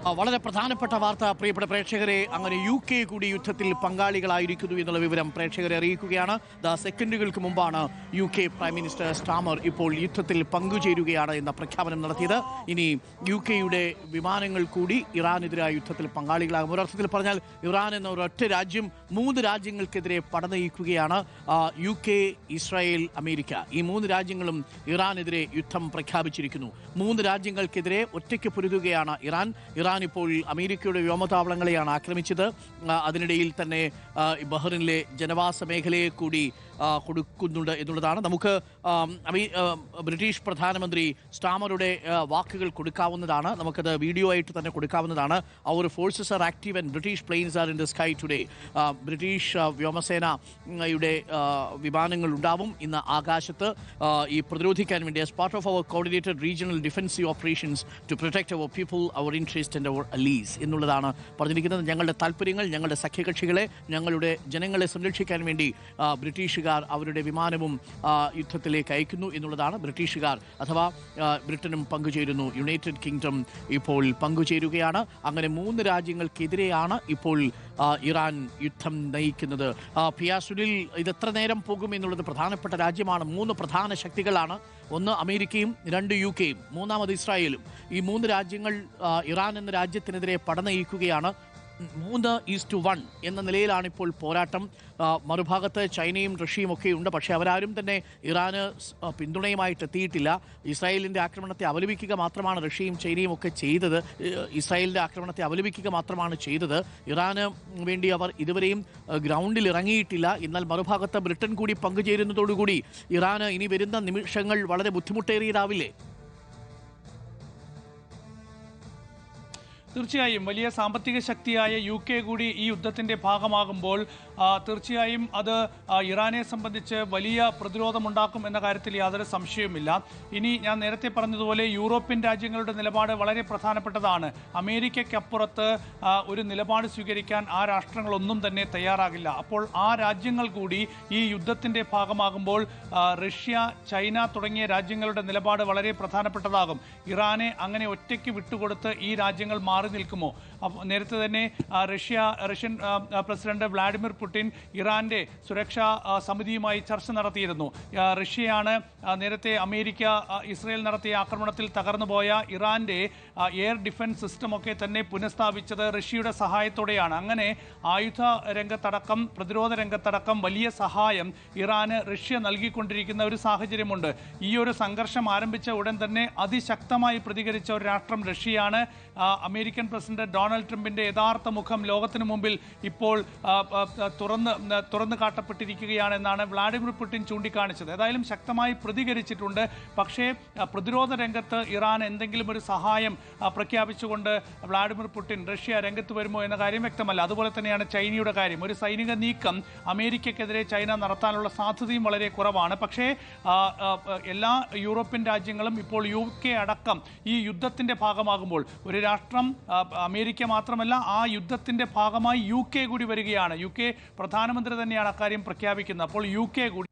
വളരെ പ്രധാനപ്പെട്ട വാർത്ത പ്രിയപ്പെട്ട പ്രേക്ഷകരെ, അങ്ങനെ UK കൂടി യുദ്ധത്തിൽ പങ്കാളികളായിരിക്കുന്നു എന്നുള്ള വിവരം പ്രേക്ഷകരെ അറിയിക്കുകയാണ്. സെക്കൻഡുകൾക്ക് മുമ്പാണ് UK പ്രൈം മിനിസ്റ്റർ സ്റ്റാമർ ഇപ്പോൾ യുദ്ധത്തിൽ പങ്കുചേരുകയാണ് എന്ന പ്രഖ്യാപനം നടത്തിയത്. ഇനി UKയുടെ വിമാനങ്ങൾ കൂടി ഇറാനെതിരായ യുദ്ധത്തിൽ പങ്കാളികളാകും. ഒരർത്ഥത്തിൽ പറഞ്ഞാൽ ഇറാൻ എന്ന ഒരൊറ്റ രാജ്യം 3 രാജ്യങ്ങൾക്കെതിരെ പടനയിക്കുകയാണ്. UK, ഇസ്രായേൽ, അമേരിക്ക, ഈ 3 രാജ്യങ്ങളും ഇറാനെതിരെ യുദ്ധം പ്രഖ്യാപിച്ചിരിക്കുന്നു. 3 രാജ്യങ്ങൾക്കെതിരെ ഒറ്റയ്ക്ക് പൊരുതുകയാണ് ഇറാൻ ഇപ്പോൾ അമേരിക്കയുടെ വ്യോമതാവളങ്ങളെയാണ് ആക്രമിച്ചത്. അതിനിടയിൽ തന്നെ ബഹ്റിനിലെ ജനവാസ മേഖലയെ കൂടി കൊടുക്കുന്നുണ്ട് എന്നുള്ളതാണ്. നമുക്ക് ബ്രിട്ടീഷ് പ്രധാനമന്ത്രി സ്റ്റാമറുടെ വാക്കുകൾ കൊടുക്കാവുന്നതാണ്. നമുക്കത് വീഡിയോ ആയിട്ട് തന്നെ കൊടുക്കാവുന്നതാണ്. Our forces are active and British planes are in the sky today. British വ്യോമസേനയുടെ വിമാനങ്ങൾ ഉണ്ടാവും ഇന്ന് ആകാശത്ത് ഈ പ്രതിരോധിക്കാൻ വേണ്ടി. As part of our coordinated regional defensive operations to protect our people, our interest and our allies എന്നുള്ളതാണ് പറഞ്ഞിരിക്കുന്നത്. ഞങ്ങളുടെ താല്പര്യങ്ങൾ, ഞങ്ങളുടെ സഖ്യകക്ഷികളെ, ഞങ്ങളുടെ ജനങ്ങളെ സംരക്ഷിക്കാൻ വേണ്ടി ബ്രിട്ടീഷുകാർ അവരുടെ വിമാനവും യുദ്ധത്തിലേക്ക് അയക്കുന്നു എന്നുള്ളതാണ്. ബ്രിട്ടീഷുകാർ അഥവാ ബ്രിട്ടനും പങ്കുചേരുന്നു. യുണൈറ്റഡ് കിങ്ഡം ഇപ്പോൾ പങ്കുചേരുകയാണ്. അങ്ങനെ 3 രാജ്യങ്ങൾക്കെതിരെയാണ് ഇപ്പോൾ ഇറാൻ യുദ്ധം നയിക്കുന്നത്. പിയാ സുനിൽ, ഇതെത്ര നേരം പോകും എന്നുള്ളത് പ്രധാനപ്പെട്ട രാജ്യമാണ്. 3 പ്രധാന ശക്തികളാണ്. 1 അമേരിക്കയും, 2 UKയും, 3 ഇസ്രായേലും. ഈ 3 രാജ്യങ്ങൾ ഇറാൻ എന്ന രാജ്യത്തിനെതിരെ പടനയിക്കുകയാണ്. 3:1 എന്ന നിലയിലാണ് ഇപ്പോൾ പോരാട്ടം. മറുഭാഗത്ത് ചൈനയും റഷ്യയും ഒക്കെ ഉണ്ട്. പക്ഷേ അവരാരും തന്നെ ഇറാന് പിന്തുണയുമായിട്ട് എത്തിയിട്ടില്ല. ഇസ്രായേലിൻ്റെ ആക്രമണത്തെ അപലപിക്കുക മാത്രമാണ് റഷ്യയും ചൈനയും ഒക്കെ ചെയ്തത്. ഇസ്രായേലിൻ്റെ ആക്രമണത്തെ അപലപിക്കുക മാത്രമാണ് ചെയ്തത്. ഇറാന് വേണ്ടി അവർ ഇതുവരെയും ഗ്രൗണ്ടിൽ ഇറങ്ങിയിട്ടില്ല. എന്നാൽ മറുഭാഗത്ത് ബ്രിട്ടൻ കൂടി പങ്കുചേരുന്നതോടുകൂടി ഇറാന് ഇനി വരുന്ന നിമിഷങ്ങൾ വളരെ ബുദ്ധിമുട്ടേറിയതാവില്ലേ? തീർച്ചയായും വലിയ സാമ്പത്തിക ശക്തിയായ UK കൂടി ഈ യുദ്ധത്തിൻ്റെ ഭാഗമാകുമ്പോൾ തീർച്ചയായും അത് ഇറാനെ സംബന്ധിച്ച് വലിയ പ്രതിരോധമുണ്ടാക്കും എന്ന കാര്യത്തിൽ യാതൊരു സംശയവുമില്ല. ഇനി ഞാൻ നേരത്തെ പറഞ്ഞതുപോലെ യൂറോപ്യൻ രാജ്യങ്ങളുടെ നിലപാട് വളരെ പ്രധാനപ്പെട്ടതാണ്. അമേരിക്കയ്ക്കപ്പുറത്ത് ഒരു നിലപാട് സ്വീകരിക്കാൻ ആ രാഷ്ട്രങ്ങളൊന്നും തന്നെ തയ്യാറാകില്ല. അപ്പോൾ ആ രാജ്യങ്ങൾ കൂടി ഈ യുദ്ധത്തിൻ്റെ ഭാഗമാകുമ്പോൾ റഷ്യ, ചൈന തുടങ്ങിയ രാജ്യങ്ങളുടെ നിലപാട് വളരെ പ്രധാനപ്പെട്ടതാകും. ഇറാനെ അങ്ങനെ ഒറ്റയ്ക്ക് വിട്ടുകൊടുത്ത് ഈ രാജ്യങ്ങൾ മാറി നിൽക്കുമോ? നേരത്തെ തന്നെ റഷ്യൻ പ്രസിഡന്റ് വ്ളാഡിമിർ പുടിൻ ഇറാന്റെ സുരക്ഷാ സമിതിയുമായി ചർച്ച നടത്തിയിരുന്നു. റഷ്യയാണ് നേരത്തെ അമേരിക്ക ഇസ്രയേൽ നടത്തിയ ആക്രമണത്തിൽ തകർന്നുപോയ ഇറാന്റെ എയർ ഡിഫൻസ് സിസ്റ്റമൊക്കെ തന്നെ പുനഃസ്ഥാപിച്ചത് റഷ്യയുടെ സഹായത്തോടെയാണ്. അങ്ങനെ ആയുധ രംഗത്തടക്കം പ്രതിരോധ രംഗത്തടക്കം വലിയ സഹായം ഇറാന് റഷ്യ നൽകിക്കൊണ്ടിരിക്കുന്ന ഒരു സാഹചര്യമുണ്ട്. ഈ ഒരു സംഘർഷം ആരംഭിച്ച ഉടൻ തന്നെ അതിശക്തമായി പ്രതികരിച്ച ഒരു രാഷ്ട്രം റഷ്യയാണ്. അമേരിക്കൻ പ്രസിഡന്റ് ഡൊണാൾഡ് ട്രംപിന്റെ യഥാർത്ഥ മുഖം ലോകത്തിനു മുമ്പിൽ ഇപ്പോൾ തുറന്നു കാട്ടപ്പെട്ടിരിക്കുകയാണെന്നാണ് വ്ളാഡിമിർ പുടിൻ ചൂണ്ടിക്കാണിച്ചത്. ഏതായാലും ശക്തമായി പ്രതികരിച്ചിട്ടുണ്ട്. പക്ഷേ പ്രതിരോധ രംഗത്ത് ഇറാൻ എന്തെങ്കിലും ഒരു സഹായം പ്രഖ്യാപിച്ചുകൊണ്ട് വ്ളാഡിമിർ പുടിൻ, റഷ്യ രംഗത്ത് വരുമോ എന്ന കാര്യം വ്യക്തമല്ല. അതുപോലെ തന്നെയാണ് ചൈനയുടെ കാര്യം. ഒരു സൈനിക നീക്കം അമേരിക്കക്കെതിരെ ചൈന നടത്താനുള്ള സാധ്യതയും വളരെ കുറവാണ്. പക്ഷേ എല്ലാ യൂറോപ്യൻ രാജ്യങ്ങളും ഇപ്പോൾ UK അടക്കം ഈ യുദ്ധത്തിന്റെ ഭാഗമാകുമ്പോൾ ഒരു രാഷ്ട്രം, അമേരിക്ക മാത്രമല്ല, ആ യുദ്ധത്തിന്റെ ഭാഗമായി UK കൂടി വരികയാണ്. UK പ്രധാനമന്ത്രി തന്നെയാണ് അക്കാര്യം പ്രഖ്യാപിക്കുന്നത്. അപ്പോൾ UK കൂടി